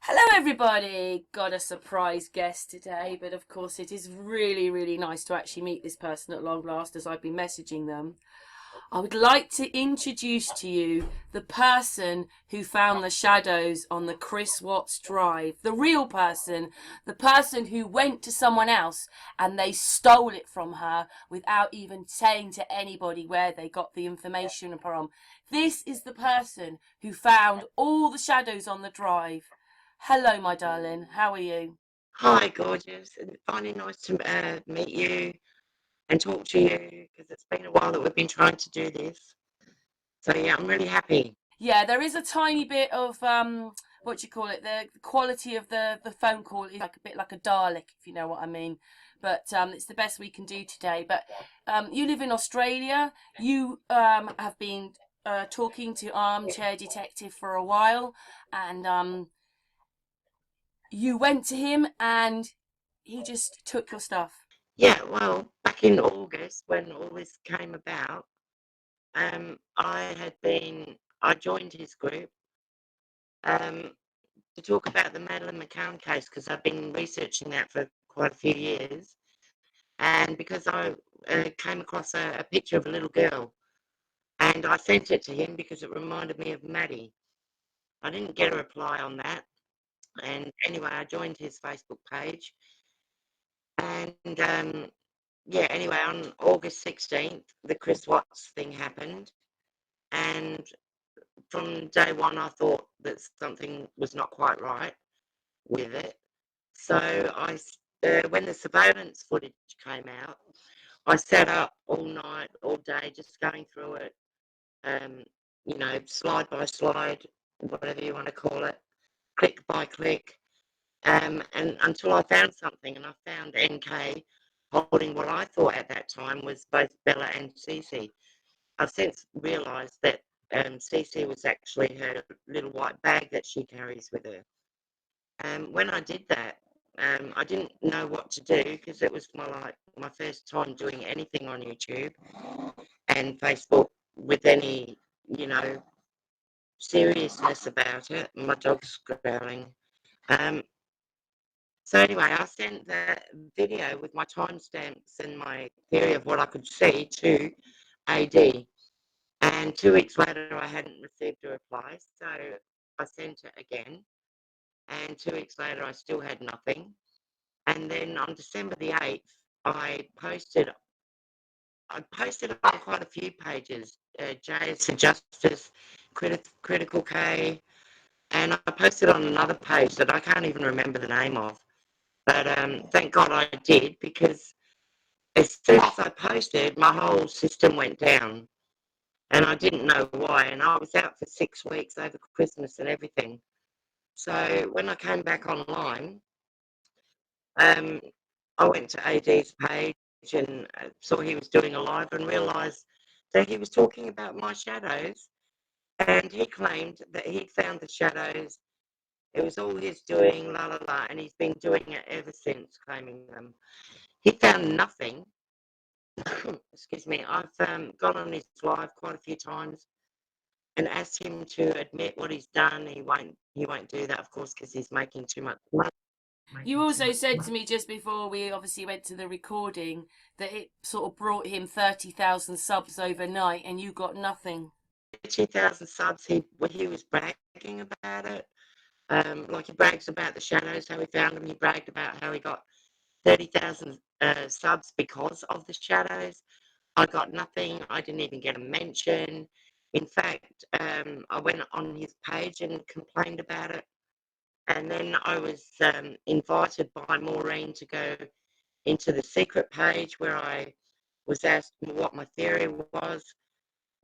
Hello, everybody. Got a surprise guest today, but of course, it is really, really nice to actually meet this person at long last as I've been messaging them. I would like to introduce to you the person who found the shadows on the Chris Watts drive. The real person, the person who went to someone else and they stole it from her without even saying to anybody where they got the information from. This is the person who found all the shadows on the drive. Hello, my darling. How are you? Hi, gorgeous. And finally nice to meet you and talk to you because it's been a while that we've been trying to do this. So yeah, I'm really happy. Yeah, there is a tiny bit of what do you call it? The quality of the phone call is like a bit like a Dalek, if you know what I mean. But it's the best we can do today. But you live in Australia. You have been talking to Armchair Detective for a while, and you went to him, and he just took your stuff. Yeah, well, back in August when all this came about, I joined his group um, to talk about the Madeleine McCann case because I've been researching that for quite a few years. And because I came across a picture of a little girl and I sent it to him because it reminded me of Maddie. I didn't get a reply on that. And anyway, I joined his Facebook page. And yeah, anyway, on August 16th, the Chris Watts thing happened. And from day one, I thought that something was not quite right with it. So when the surveillance footage came out, I sat up all night, all day, just going through it, um, slide by slide, whatever you want to call it, click by click. And until I found something, and I found NK holding what I thought at that time was both Bella and Cece. I've since realised that Cece was actually her little white bag that she carries with her. When I did that, I didn't know what to do because it was my first time doing anything on YouTube and Facebook with any you know seriousness about it. My dog's growling. Um, So anyway, I sent the video with my timestamps and my theory of what I could see to AD. And 2 weeks later, I hadn't received a reply. So I sent it again. And 2 weeks later, I still had nothing. And then on December the 8th, I posted on quite a few pages, J's for Justice, Critical K, and I posted on another page that I can't even remember the name of. But thank God I did because as soon as I posted, my whole system went down and I didn't know why. And I was out for 6 weeks over Christmas and everything. So when I came back online, um, I went to AD's page and saw he was doing a live and realised that he was talking about my shadows. And he claimed that he'd found the shadows. It was all his doing, la la la, and he's been doing it ever since, claiming them. He found nothing. Excuse me. I've gone on his live quite a few times and asked him to admit what he's done. He won't do that, of course, because he's making too much money. You also said to me just before we obviously went to the recording that it sort of brought him 30,000 subs overnight and you got nothing. 2,000 subs. He was bragging about it. Like he brags about the shadows, how he found them. He bragged about how he got 30,000 subs because of the shadows. I got nothing. I didn't even get a mention. In fact, I went on his page and complained about it. And then I was invited by Maureen to go into the secret page where I was asked what my theory was.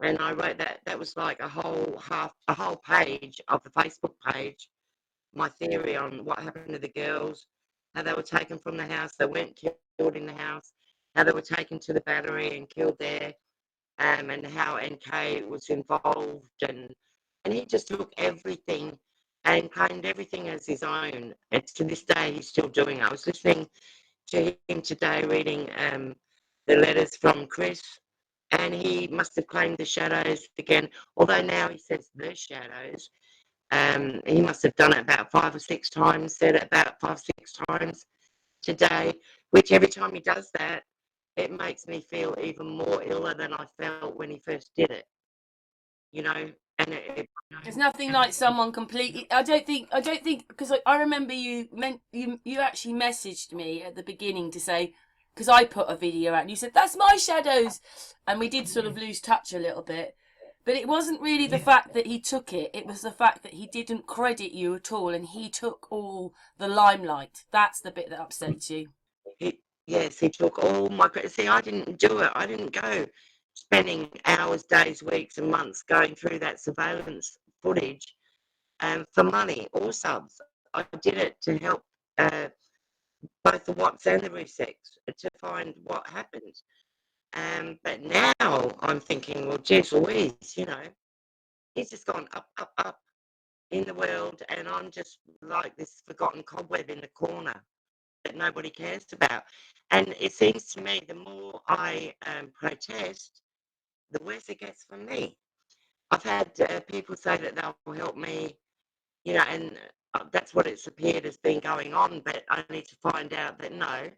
And I wrote that. That was like a whole page of the Facebook page. My theory on what happened to the girls, how they were taken from the house, they weren't killed in the house, how they were taken to the battery and killed there, and how NK was involved, and he just took everything and claimed everything as his own. And to this day, he's still doing it. I was listening to him today, reading the letters from Chris, and he must have claimed the shadows again. Although now he says the shadows, He must have done it about 5 or 6 times, said it about 5 or 6 times today, which every time he does that, it makes me feel even more iller than I felt when he first did it, you know. And There's nothing like someone completely. I don't think because I remember you actually messaged me at the beginning to say, because I put a video out and you said that's my shadows, and we did sort of lose touch a little bit. But it wasn't really the fact that he took it; it was the fact that he didn't credit you at all, and he took all the limelight. That's the bit that upsets you. yes, he took all my credit. See, I didn't do it. I didn't go spending hours, days, weeks, and months going through that surveillance footage for money or subs. I did it to help uh, both the Watts and the Resects to find what happened. But now I'm thinking, well, geez Louise, he's just gone up, up, up in the world, and I'm just like this forgotten cobweb in the corner that nobody cares about. And it seems to me the more I protest, the worse it gets for me. I've had people say that they'll help me, and that's what it's appeared as been going on, but I need to find out that no,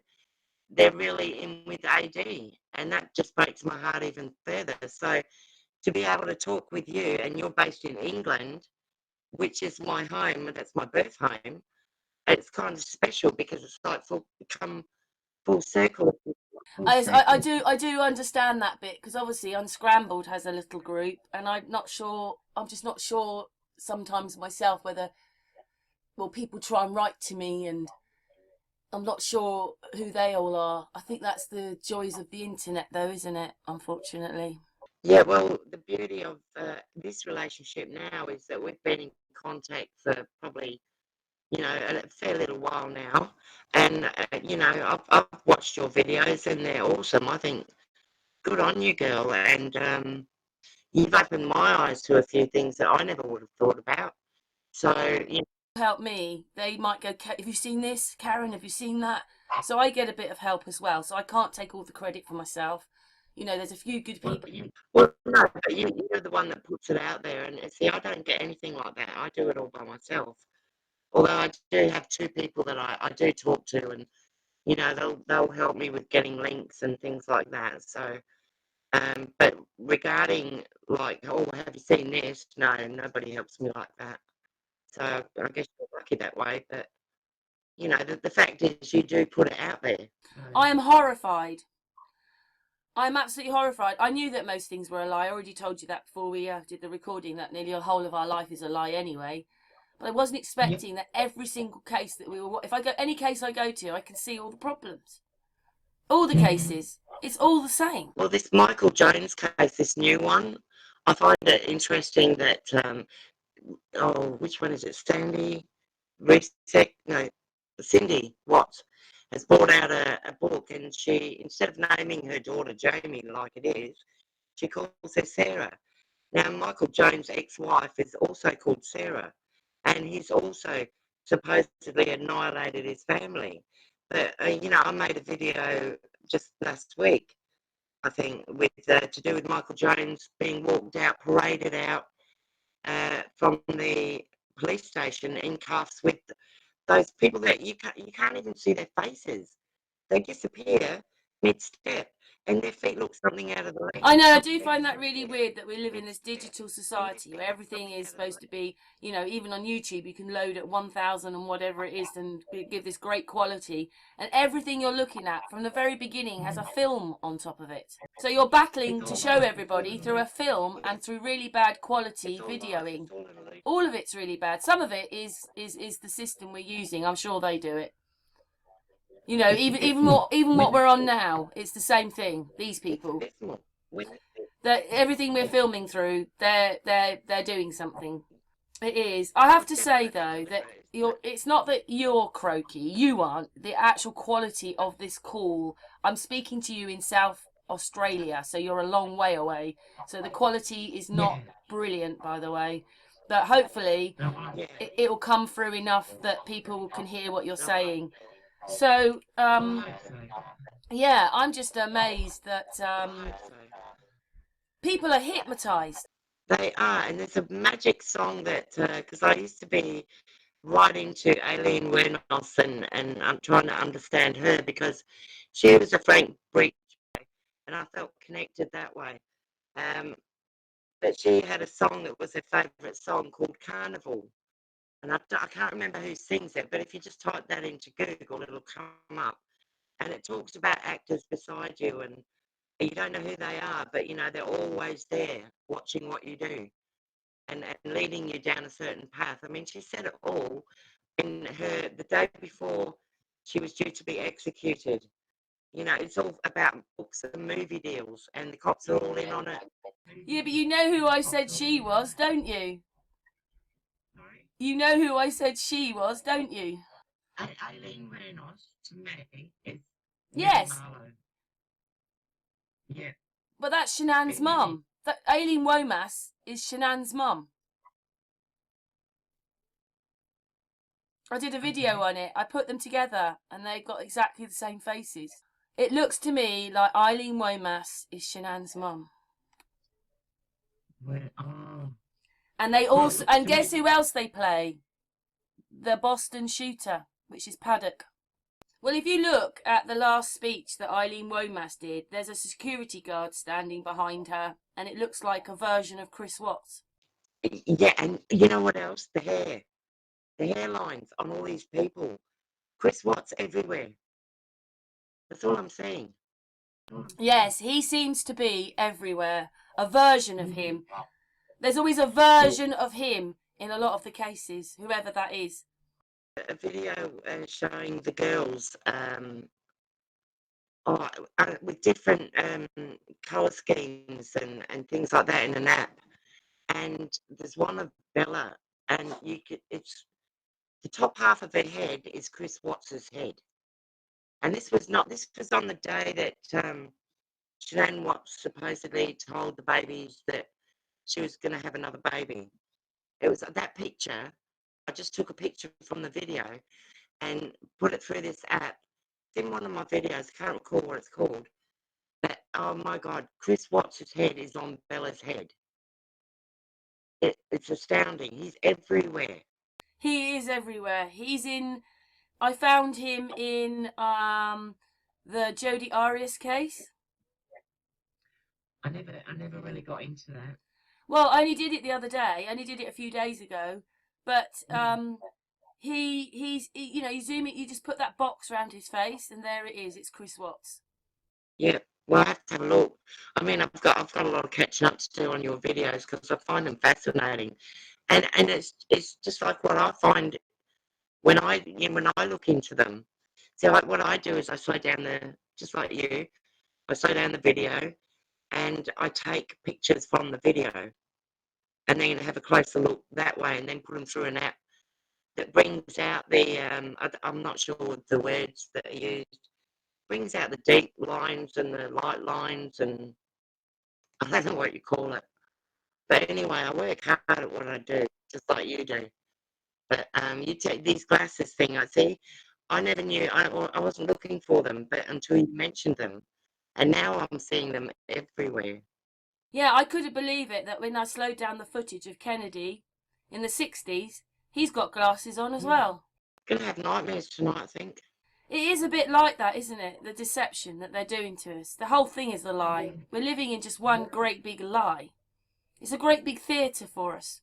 they're really in with AD, and that just breaks my heart even further. So to be able to talk with you, and you're based in England, which is my home, that's my birth home, it's kind of special because it's like come full circle. I do understand that bit because obviously Unscrambled has a little group, and I'm not sure. I'm just not sure sometimes myself whether people try and write to me, and I'm not sure who they all are. I think that's the joys of the internet, though, isn't it? Unfortunately. Yeah, well, the beauty of this relationship now is that we've been in contact for probably, a fair little while now. And, I've watched your videos and they're awesome. I think good on you, girl. And you've opened my eyes to a few things that I never would have thought about. So, Help me. They might go, have you seen this, Karen? Have you seen that? So I get a bit of help as well. So I can't take all the credit for myself. There's a few good people. well, no, but you're the one that puts it out there. And see, I don't get anything like that. I do it all by myself. Although I do have two people that I do talk to, and they'll help me with getting links and things like that. So, but regarding like, oh, have you seen this? No, nobody helps me like that. So I guess you're lucky that way. But the fact is, you do put it out there. I am horrified. I'm absolutely horrified. I knew that most things were a lie. I already told you that before we did the recording, that nearly the whole of our life is a lie anyway. But I wasn't expecting that every single case that we were. If I go any case I go to, I can see all the problems. All the cases. It's all the same. Well, this Michael Jones case, this new one, I find it interesting that which one is it? Sandy Resec? No, Cindy Watts has brought out a book, and she, instead of naming her daughter Jamie like it is, she calls her Sarah. Now, Michael Jones' ex-wife is also called Sarah, and he's also supposedly annihilated his family. But I made a video just last week, I think, with to do with Michael Jones being walked out, paraded out from the police station in cuffs with those people that you can't even see their faces. They disappear mid-step, and their feet look something out of the I know, I lens. do find that really weird that we live in this digital society where everything is supposed to be, even on YouTube, you can load at 1000 and whatever it is and give this great quality. And everything you're looking at from the very beginning has a film on top of it. So you're battling to show everybody through a film and through really bad quality videoing. All of it's really bad. Some of it is the system we're using. I'm sure they do it. Even what we're on now, it's the same thing. These people, that everything we're filming through, they're doing something. It is. I have to say though that it's not that you're croaky. You aren't. The actual quality of this call. I'm speaking to you in South Australia, so you're a long way away. So the quality is not brilliant, by the way. But hopefully, it'll come through enough that people can hear what you're saying. So, yeah, I'm just amazed that people are hypnotized. They are, and there's a magic song that because I used to be right into Aileen Wuornos, and I'm trying to understand her because she was a Frank Breach, and I felt connected that way. Um, but she had a song that was her favourite song called Carnival, and I can't remember who sings it, but if you just type that into Google, it'll come up, and it talks about actors beside you, and you don't know who they are, but you know they're always there watching what you do and leading you down a certain path. I mean, she said it all in her the day before she was due to be executed. You know, it's all about books and movie deals, and the cops are all in on it. Yeah, but you know who I said she was, don't you? Sorry? You know who I said she was, don't you? Aileen Wuornos, to me, is Millie Yes, Marlowe. Yeah, but that's Shanann's bit Millie. mum. That Aileen Womas is Shanann's mum. I did a video Okay. on it. I put them together, and they got exactly the same faces. It looks to me like Aileen Womas is Shanann's mum. Oh. And they Well, it also, looks and to me guess who else they play? The Boston shooter, which is Paddock. Well, if you look at the last speech that Eileen Womas did, there's a security guard standing behind her, and it looks like a version of Chris Watts. yeah, and you know what else? The hairlines on all these people. Chris Watts everywhere. That's all I'm saying. Yes, he seems to be everywhere. A version of him. There's always a version of him in a lot of the cases, whoever that is. A video showing the girls oh, with different colour schemes and things like that in an app. And there's one of Bella, and you could it's the top half of her head is Chris Watts's head. And this was on the day that Shanann Watts supposedly told the babies that she was going to have another baby. It was that picture. I just took a picture from the video and put it through this app. It's in one of my videos. I can't recall what it's called. But oh my God, Chris Watts' head is on Bella's head. It's astounding. He's everywhere. He is everywhere. He's in. I found him in the Jodi Arias case. I never really got into that. Well, I only did it the other day. I only did it a few days ago. But you know, you zoom it, you just put that box around his face, and there it is. It's Chris Watts. Yeah. Well, I have to have a look. I mean, I've got a lot of catching up to do on your videos because I find them fascinating, and it's just like what I find when I look into them. So like what I do is I slow down just like you, I slow down the video and I take pictures from the video and then have a closer look that way and then put them through an app that brings out I'm not sure the words that are used, brings out the deep lines and the light lines and I don't know what you call it. But anyway, I work hard at what I do, just like you do. But you take these glasses thing, I see. I never knew. I wasn't looking for them, but until you mentioned them, and now I'm seeing them everywhere. Yeah, I couldn't believe it that when I slowed down the footage of Kennedy in the 60s, he's got glasses on as well. Gonna have nightmares tonight, I think. It is a bit like that, isn't it? The deception that they're doing to us. The whole thing is a lie. We're living in just one great big lie. It's a great big theatre for us.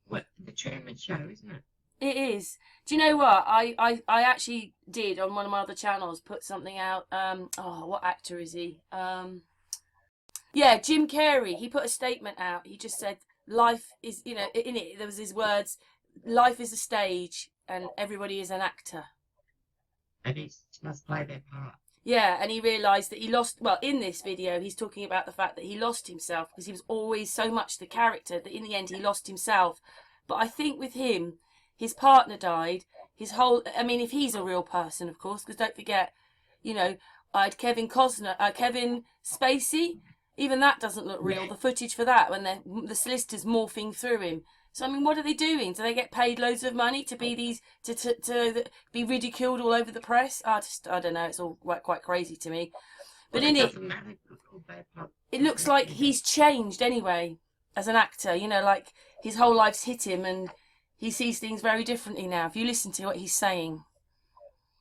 What the Truman Show, isn't it? It is. Do you know what? I actually did on one of my other channels put something out. What actor is he? Yeah, Jim Carrey. He put a statement out. He just said, "Life is," you know, in it there was his words, "Life is a stage, and everybody is an actor." And each must play their part. Yeah, and he realised that he lost. Well, in this video, he's talking about the fact that he lost himself because he was always so much the character that in the end he lost himself. But I think with him, his partner died. His whole. I mean, if he's a real person, of course, because don't forget, you know, I had Kevin Spacey. Even that doesn't look real. The footage for that when the solicitors morphing through him. So I mean, what are they doing? Do they get paid loads of money to be these to be ridiculed all over the press? I don't know. It's all quite crazy to me. But Well, in it it, doesn't matter. it looks like he's changed anyway. as an actor. You know, like his whole life's hit him, and he sees things very differently now. If you listen to what he's saying,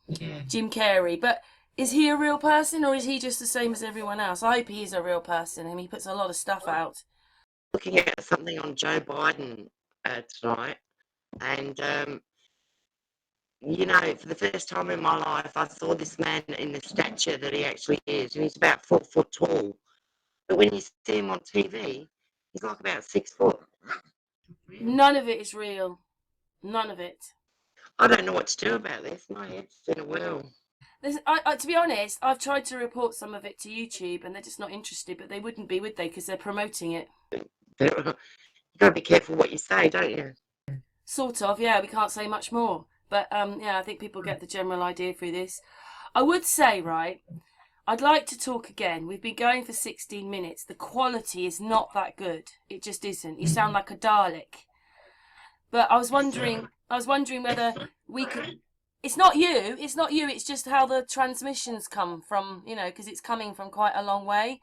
Yeah. Jim Carrey. But is he a real person, or is he just the same as everyone else? I hope he is a real person. I mean, he puts a lot of stuff out. Looking at something on Joe Biden tonight, and you know, for the first time in my life, I saw this man in the stature that he actually is, and he's about 4 foot tall. But when you see him on TV, he's like about 6 foot. None of it is real. None of it. I don't know what to do about this. My head's in a whirl. To be honest, I've tried to report some of it to YouTube, and they're just not interested. But they wouldn't be, would they? Because they're promoting it. You've got to be careful what you say, don't you? Sort of, yeah. We can't say much more. But yeah, I think people get the general idea through this. I would say, right, I'd like to talk again. We've been going for 16 minutes. The quality is not that good. It just isn't. You sound like a Dalek. But I was wondering whether we could. It's not you. It's not you. It's just how the transmissions come from. You know, because it's coming from quite a long way.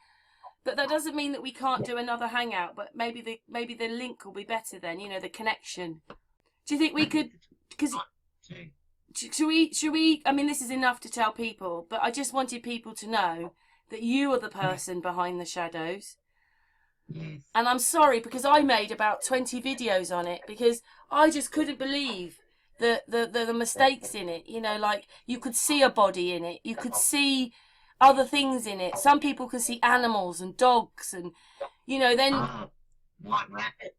But that doesn't mean that we can't do another hangout. But maybe the link will be better then. You know, the connection. Do you think we could? Because should we? I mean, this is enough to tell people. But I just wanted people to know that you are the person behind the shadows. Yes. And I'm sorry because I made about 20 videos on it because I just couldn't believe the mistakes in it. You know, like you could see a body in it, you could see other things in it. Some people can see animals and dogs, and you know, then White rabbit.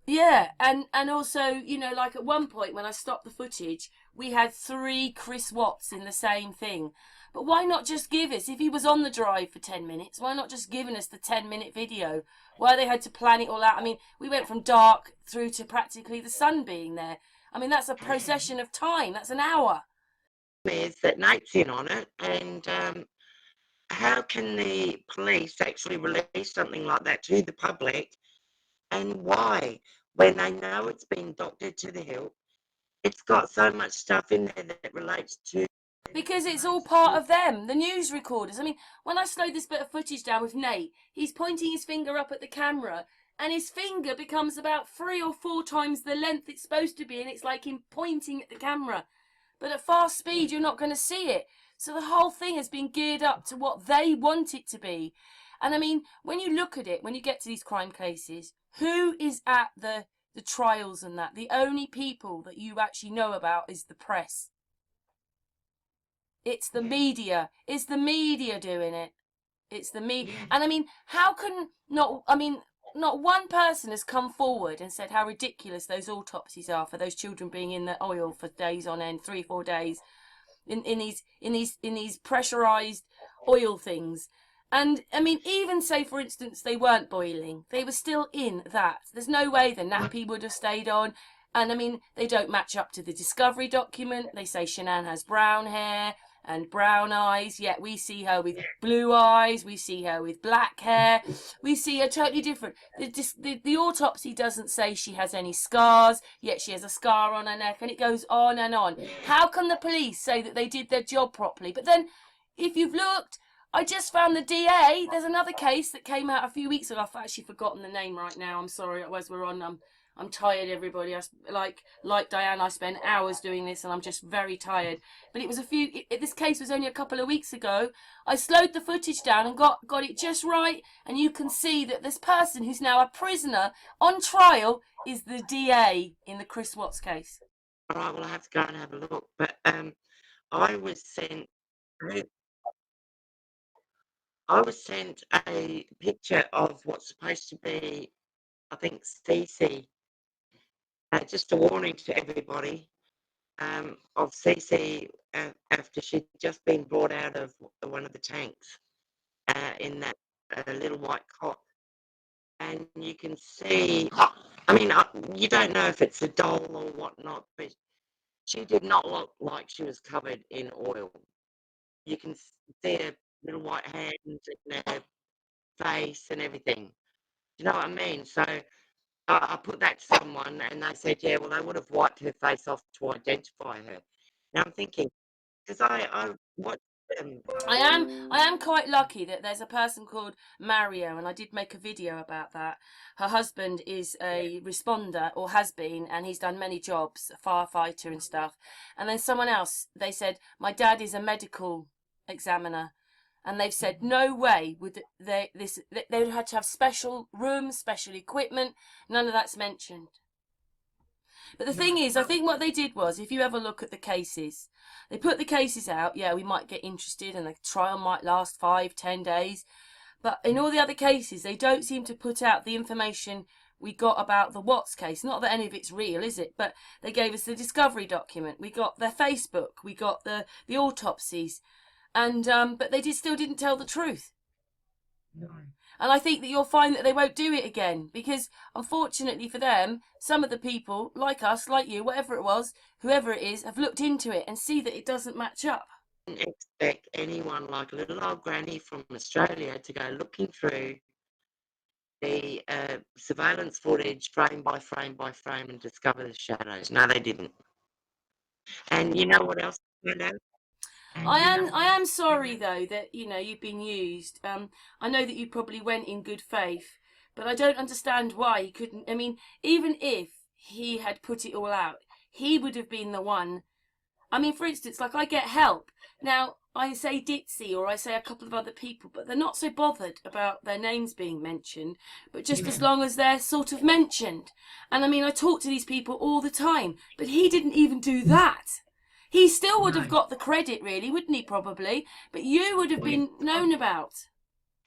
yeah, and also, you know, like at one point when I stopped the footage, we had 3 Chris Watts in the same thing. But why not just give us, if he was on the drive for 10 minutes, why not just giving us the 10-minute video? Why they had to plan it all out? I mean, we went from dark through to practically the sun being there. I mean, that's a procession of time. That's an hour. Is that Nate's in on it, and how can the police actually release something like that to the public, and why, when they know it's been doctored to the hilt? It's got so much stuff in there that relates to. Because it's all part of them, the news recorders. I mean, when I slowed this bit of footage down with Nate, he's pointing his finger up at the camera, and his finger becomes about 3 or 4 times the length it's supposed to be, and it's like him pointing at the camera. But at fast speed, you're not going to see it. So the whole thing has been geared up to what they want it to be. And I mean, when you look at it, when you get to these crime cases, who is at the trials and that? The only people that you actually know about is the press. It's the media. It's the media doing it. It's the media. And I mean, how can not, I mean, not one person has come forward and said how ridiculous those autopsies are for those children being in the oil for days on end, 3 or 4 days, in these pressurized oil things. And I mean, even say for instance they weren't boiling, they were still in that. There's no way the nappy would have stayed on. And I mean, they don't match up to the discovery document. They say Shanann has brown hair and brown eyes, yet we see her with blue eyes, we see her with black hair, we see her totally different. The autopsy doesn't say she has any scars, yet she has a scar on her neck, and it goes on and on. How can the police say that they did their job properly? But then, if you've looked, I just found the DA. There's another case that came out a few weeks ago. I've actually forgotten the name right now. I'm sorry. As we're on, I'm tired, everybody. Like Diane, I spent hours doing this, and I'm just very tired. But it was this case was only a couple of weeks ago. I slowed the footage down and got it just right, and you can see that this person who's now a prisoner on trial is the DA in the Chris Watts case. All right, well, I have to go and have a look. But I was sent. I was sent a picture of what's supposed to be, I think, Cece. Just a warning to everybody of Cece after she'd just been brought out of one of the tanks in that little white cot. And you can see, I mean, you don't know if it's a doll or whatnot, but she did not look like she was covered in oil. You can see her little white hands and her face and everything. Do you know what I mean? So I put that to someone, and they said, yeah, well, they would have wiped her face off to identify her. Now I'm thinking, because I watched them. I am quite lucky that there's a person called Mario, and I did make a video about that. Her husband is a responder, or has been, and he's done many jobs, a firefighter and stuff. And then someone else, they said, my dad is a medical examiner. And they've said no way would they would have to have special rooms, special equipment. None of that's mentioned. But the thing is, I think what they did was, if you ever look at the cases, they put the cases out. Yeah, we might get interested, and the trial might last 5-10 days. But in all the other cases, they don't seem to put out the information we got about the Watts case. Not that any of it's real, is it? But they gave us the discovery document. We got their Facebook. We got the autopsies. And but they still didn't tell the truth. No. And I think that you'll find that they won't do it again, because unfortunately for them, some of the people, like us, like you, whatever it was, whoever it is, have looked into it and see that it doesn't match up. I didn't expect anyone like little old granny from Australia to go looking through the surveillance footage frame by frame by frame and discover the shadows. No, they didn't. And you know what else I found out? I am sorry though that you've been used. I know that you probably went in good faith, but I don't understand why he couldn't. I mean, even if he had put it all out, he would have been the one. I mean, for instance, like I get help now. I say Ditzy or I say a couple of other people, but they're not so bothered about their names being mentioned, but just as long as they're sort of mentioned. And I mean, I talk to these people all the time, but he didn't even do that. He still would have got the credit, really, wouldn't he, probably? But you would have been known about.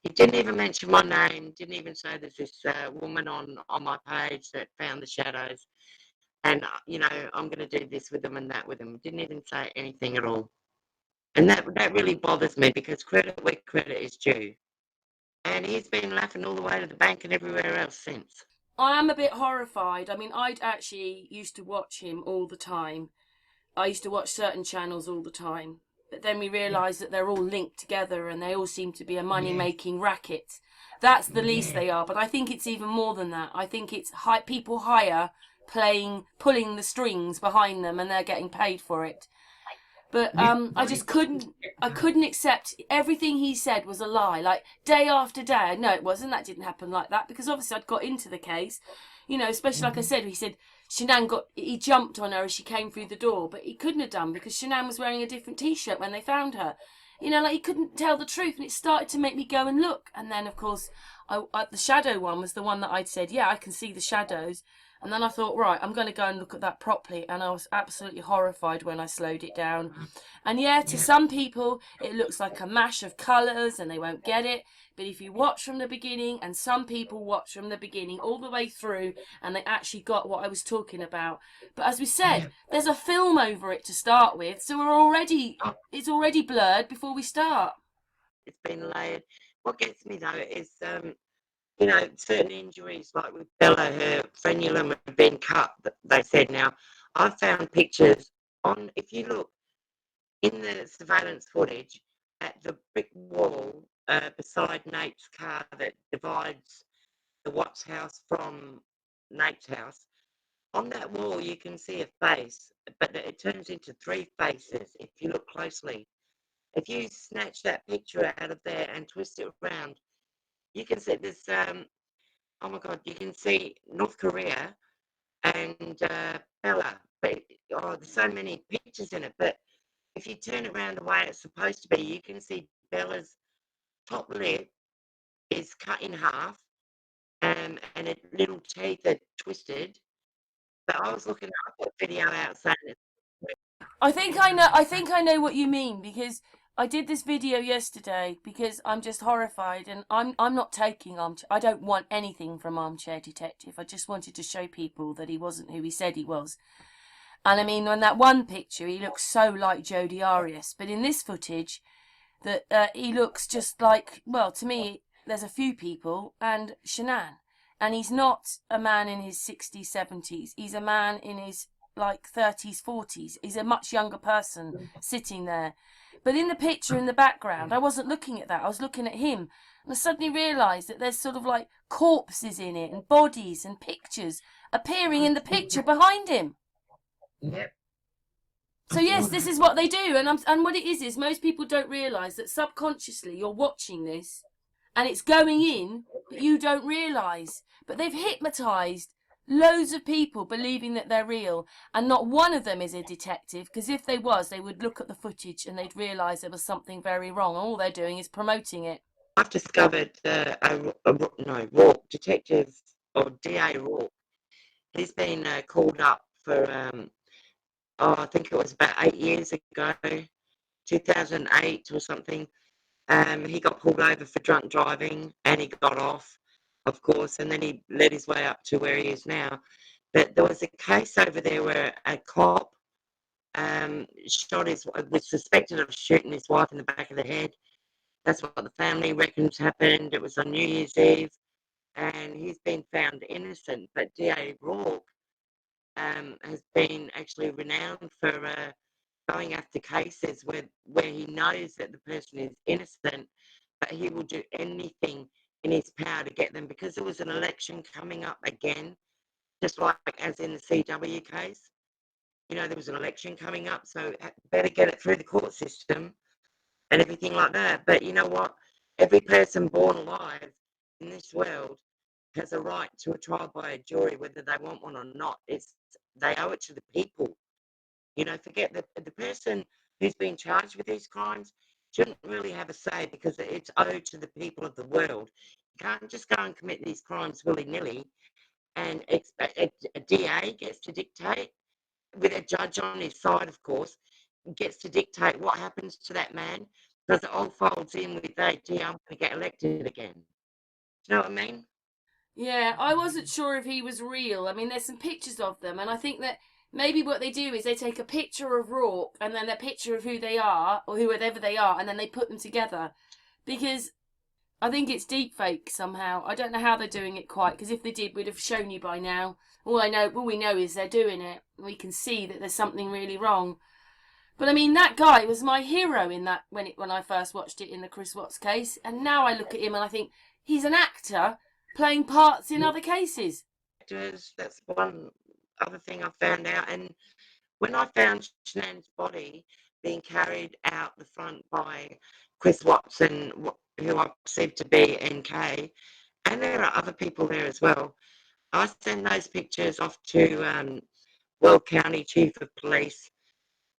He didn't even mention my name, didn't even say there's this woman on my page that found the shadows. And, I'm going to do this with them and that with them. Didn't even say anything at all. And that really bothers me, because credit where credit is due. And he's been laughing all the way to the bank and everywhere else since. I am a bit horrified. I mean, I'd actually used to watch him all the time. I used to watch certain channels all the time. But then we realised that they're all linked together and they all seem to be a money-making racket. That's the least they are. But I think it's even more than that. I think it's people hire, pulling the strings behind them, and they're getting paid for it. But I just couldn't accept everything he said was a lie. Like day after day. No, it wasn't. That didn't happen like that, because obviously I'd got into the case. Especially like I said, he said he jumped on her as she came through the door, but he couldn't have done, because Shanann was wearing a different T-shirt when they found her. Like he couldn't tell the truth, and it started to make me go and look. And then, of course, the shadow one was the one that I'd said, yeah, I can see the shadows. And then I thought, right, I'm going to go and look at that properly. And I was absolutely horrified when I slowed it down. And yeah, to some people, it looks like a mash of colours and they won't get it. But if you watch from the beginning, and some people watch from the beginning all the way through, and they actually got what I was talking about. But as we said, there's a film over it to start with. So it's already blurred before we start. It's been layered. What gets me, though, is certain injuries, like with Bella, her frenulum had been cut, they said. Now, I've found pictures if you look in the surveillance footage at the brick wall beside Nate's car that divides the Watts house from Nate's house, on that wall you can see a face, but it turns into three faces if you look closely. If you snatch that picture out of there and twist it around, you can see this. Oh my God, you can see North Korea and Bella. But there's so many pictures in it. But if you turn it around the way it's supposed to be, you can see Bella's top lip is cut in half, and her little teeth are twisted. But I was looking at that video out saying it. I think I know what you mean, because I did this video yesterday because I'm just horrified, and I'm not taking Armchair. I don't want anything from Armchair Detective. I just wanted to show people that he wasn't who he said he was. And I mean, on that one picture, he looks so like Jodi Arias, but in this footage, that he looks just like, well, to me, there's a few people and Shanann, and he's not a man in his 60s, 70s. He's a man in his like 30s, 40s. He's a much younger person sitting there. But in the picture in the background, I wasn't looking at that. I was looking at him. And I suddenly realised that there's sort of like corpses in it, and bodies and pictures appearing in the picture behind him. Yep. So yes, this is what they do, and what it is most people don't realise that subconsciously you're watching this, and it's going in, but you don't realise. But they've hypnotised loads of people believing that they're real, and not one of them is a detective, because if they was, they would look at the footage and they'd realise there was something very wrong. All they're doing is promoting it. I've discovered Rourke, Detective or DA Rourke. He's been called up for, I think it was about 8 years ago, 2008 or something. He got pulled over for drunk driving and he got off, of course, and then he led his way up to where he is now. But there was a case over there where a cop was suspected of shooting his wife in the back of the head. That's what the family reckons happened. It was on New Year's Eve, and he's been found innocent. But DA Rourke has been actually renowned for going after cases where he knows that the person is innocent, but he will do anything in his power to get them, because there was an election coming up again, just like as in the CW case. There was an election coming up, so better get it through the court system and everything like that. But you know what? Every person born alive in this world has a right to a trial by a jury, whether they want one or not. They owe it to the people. Forget the person who's been charged with these crimes shouldn't really have a say, because it's owed to the people of the world. You can't just go and commit these crimes willy-nilly and expect a DA gets to dictate, with a judge on his side, of course, gets to dictate what happens to that man, because it all folds in with the idea I'm going to get elected again. Do you know what I mean? Yeah, I wasn't sure if he was real. I mean, there's some pictures of them, and I think that maybe what they do is they take a picture of Rourke and then a picture of who they are, or whoever they are, and then they put them together. Because I think it's deep fake somehow. I don't know how they're doing it quite, because if they did, we'd have shown you by now. All we know is they're doing it. We can see that there's something really wrong. But I mean, that guy was my hero in that when I first watched it in the Chris Watts case, and now I look at him and I think he's an actor playing parts in other cases. That's one other thing I found out. And when I found Shanann's body being carried out the front by Chris Watson, who I perceive to be NK, and there are other people there as well, I sent those pictures off to Weld County Chief of Police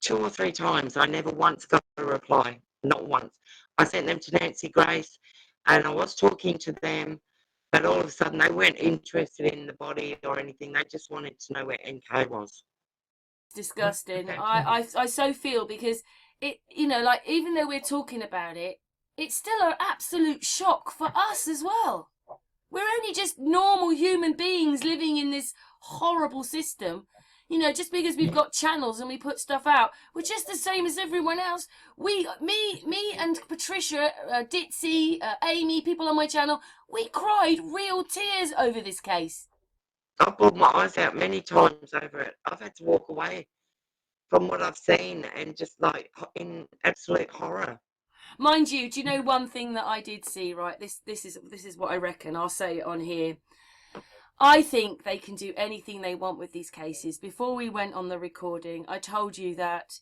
2 or 3 times. I never once got a reply, not once. I sent them to Nancy Grace, and I was talking to them, but all of a sudden they weren't interested in the body or anything. They just wanted to know where NK was. Disgusting. I so feel, because it, like, even though we're talking about it, it's still an absolute shock for us as well. We're only just normal human beings living in this horrible system. Just because we've got channels and we put stuff out, we're just the same as everyone else. Me and Patricia, Ditzy, Amy, people on my channel, we cried real tears over this case. I've pulled my eyes out many times over it. I've had to walk away from what I've seen and just like in absolute horror. Mind you, do you know one thing that I did see, right? This is what I reckon. I'll say it on here. I think they can do anything they want with these cases. Before we went on the recording, I told you that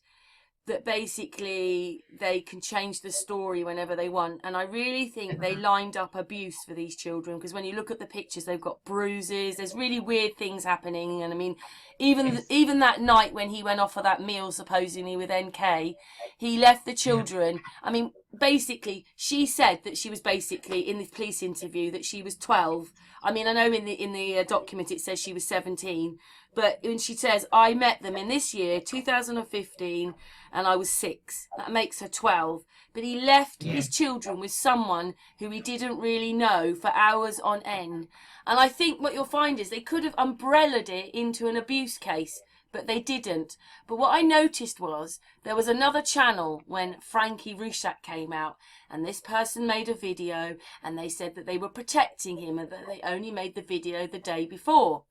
basically they can change the story whenever they want, and I really think they lined up abuse for these children, because when you look at the pictures, they've got bruises, there's really weird things happening. And I mean, even that night when he went off for that meal supposedly with NK, he left the children. I mean, basically she said that she was basically in the police interview that she was 12. I mean, I know in the document it says she was 17, but when she says, I met them in this year 2015 and I was 6, that makes her 12. But he left his children with someone who he didn't really know for hours on end. And I think what you'll find is they could have umbrellaed it into an abuse case, but they didn't. But what I noticed was there was another channel when Frankie Rushak came out, and this person made a video, and they said that they were protecting him and that they only made the video the day before.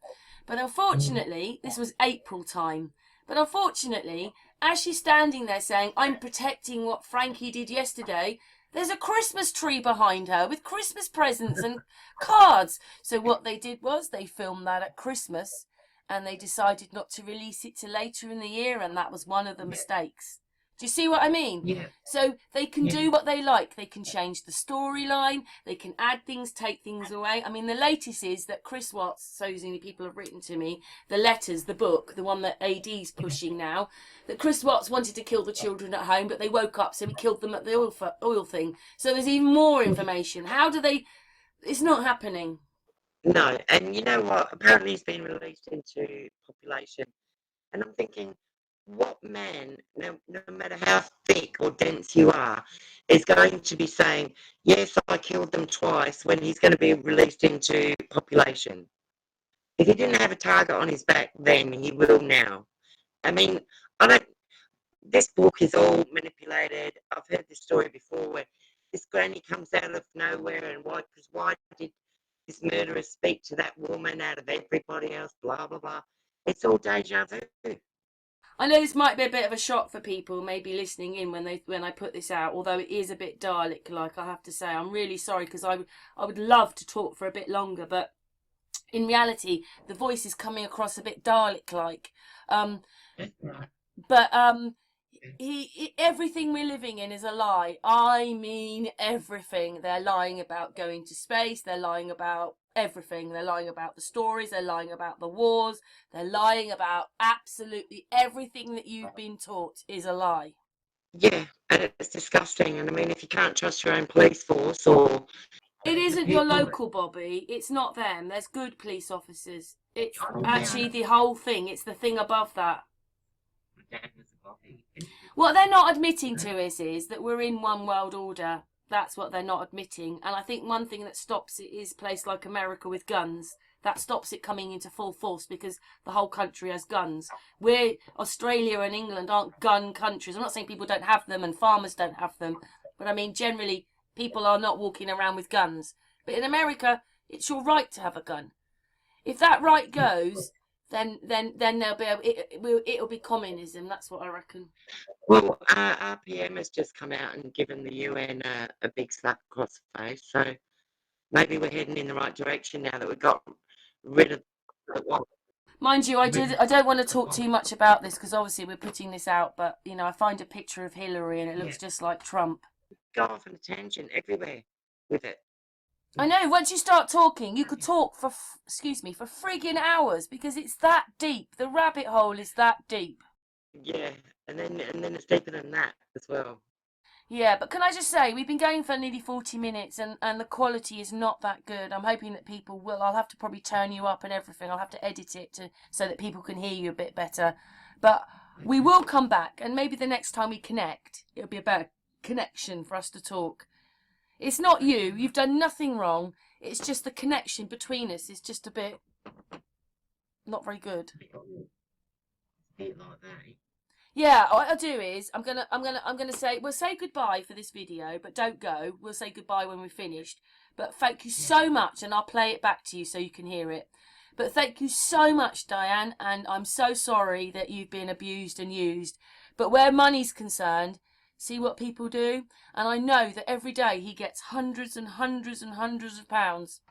But unfortunately, this was April time. But unfortunately, as she's standing there saying, I'm protecting what Frankie did yesterday, there's a Christmas tree behind her with Christmas presents and cards. So what they did was they filmed that at Christmas, and they decided not to release it till later in the year, and that was one of the mistakes. Do you see what I mean? Yeah. So they can do what they like. They can change the storyline. They can add things, take things away. I mean, the latest is that Chris Watts, so many people have written to me, the letters, the book, the one that AD's pushing now, that Chris Watts wanted to kill the children at home, but they woke up, so he killed them at the oil thing. So there's even more information. How do they... It's not happening. No, and you know what? Apparently, it's been released into population, and I'm thinking, what man, no matter how thick or dense you are, is going to be saying, "Yes, I killed them twice," when he's going to be released into population? If he didn't have a target on his back then, he will now. I mean, I don't. This book is all manipulated. I've heard this story before where this granny comes out of nowhere and why did this murderer speak to that woman out of everybody else, blah, blah, blah. It's all deja vu. I know this might be a bit of a shock for people maybe listening in when I put this out, although it is a bit Dalek-like, I have to say. I'm really sorry because I would love to talk for a bit longer, but in reality, the voice is coming across a bit Dalek-like. But everything we're living in is a lie. I mean everything. They're lying about going to space. They're lying about everything. They're lying about the stories. They're lying about the wars. They're lying about absolutely everything that you've been taught is a lie. Yeah, and it's disgusting. And I mean, if you can't trust your own police force or... It isn't your local Bobby. It's not them. There's good police officers. It's actually the whole thing. It's the thing above that. What they're not admitting to is that we're in one world order. That's what they're not admitting. And I think one thing that stops it is a place like America with guns. That stops it coming into full force because the whole country has guns. Australia and England aren't gun countries. I'm not saying people don't have them and farmers don't have them. But I mean, generally, people are not walking around with guns. But in America, it's your right to have a gun. If that right goes... Then they'll be it'll be communism. That's what I reckon. Well, RPM has just come out and given the UN a big slap across the face. So maybe we're heading in the right direction now that we've got rid of the one. Mind you, I don't want to talk too much about this because obviously we're putting this out. But you know, I find a picture of Hillary and it looks just like Trump. Go off on a tangent everywhere with it. I know, once you start talking, you could talk for friggin' hours because it's that deep. The rabbit hole is that deep. Yeah, and then it's deeper than that as well. Yeah, but can I just say, we've been going for nearly 40 minutes and the quality is not that good. I'm hoping that people will. I'll have to probably turn you up and everything. I'll have to edit it so that people can hear you a bit better. But we will come back and maybe the next time we connect, it'll be a better connection for us to talk. It's not you. You've done nothing wrong. It's just the connection between us is just a bit not very good. Yeah, what I'll do is I'm gonna say we'll say goodbye for this video, but don't go. We'll say goodbye when we're finished. But thank you so much, and I'll play it back to you so you can hear it. But thank you so much, Diane, and I'm so sorry that you've been abused and used. But where money's concerned, see what people do? And I know that every day he gets hundreds and hundreds and hundreds of pounds.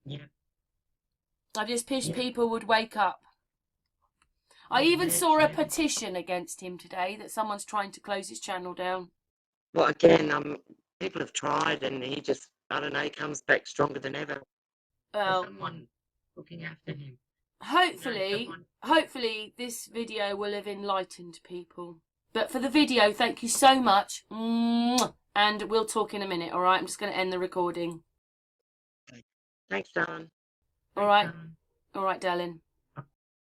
Yeah. I just wish people would wake up. I even saw a petition against him today that someone's trying to close his channel down. Well, again, people have tried and he just, I don't know, he comes back stronger than ever. Well, someone looking after him. Hopefully this video will have enlightened people. But for the video, thank you so much. And we'll talk in a minute, all right? I'm just going to end the recording. Thanks, darling. All right. All right, darling.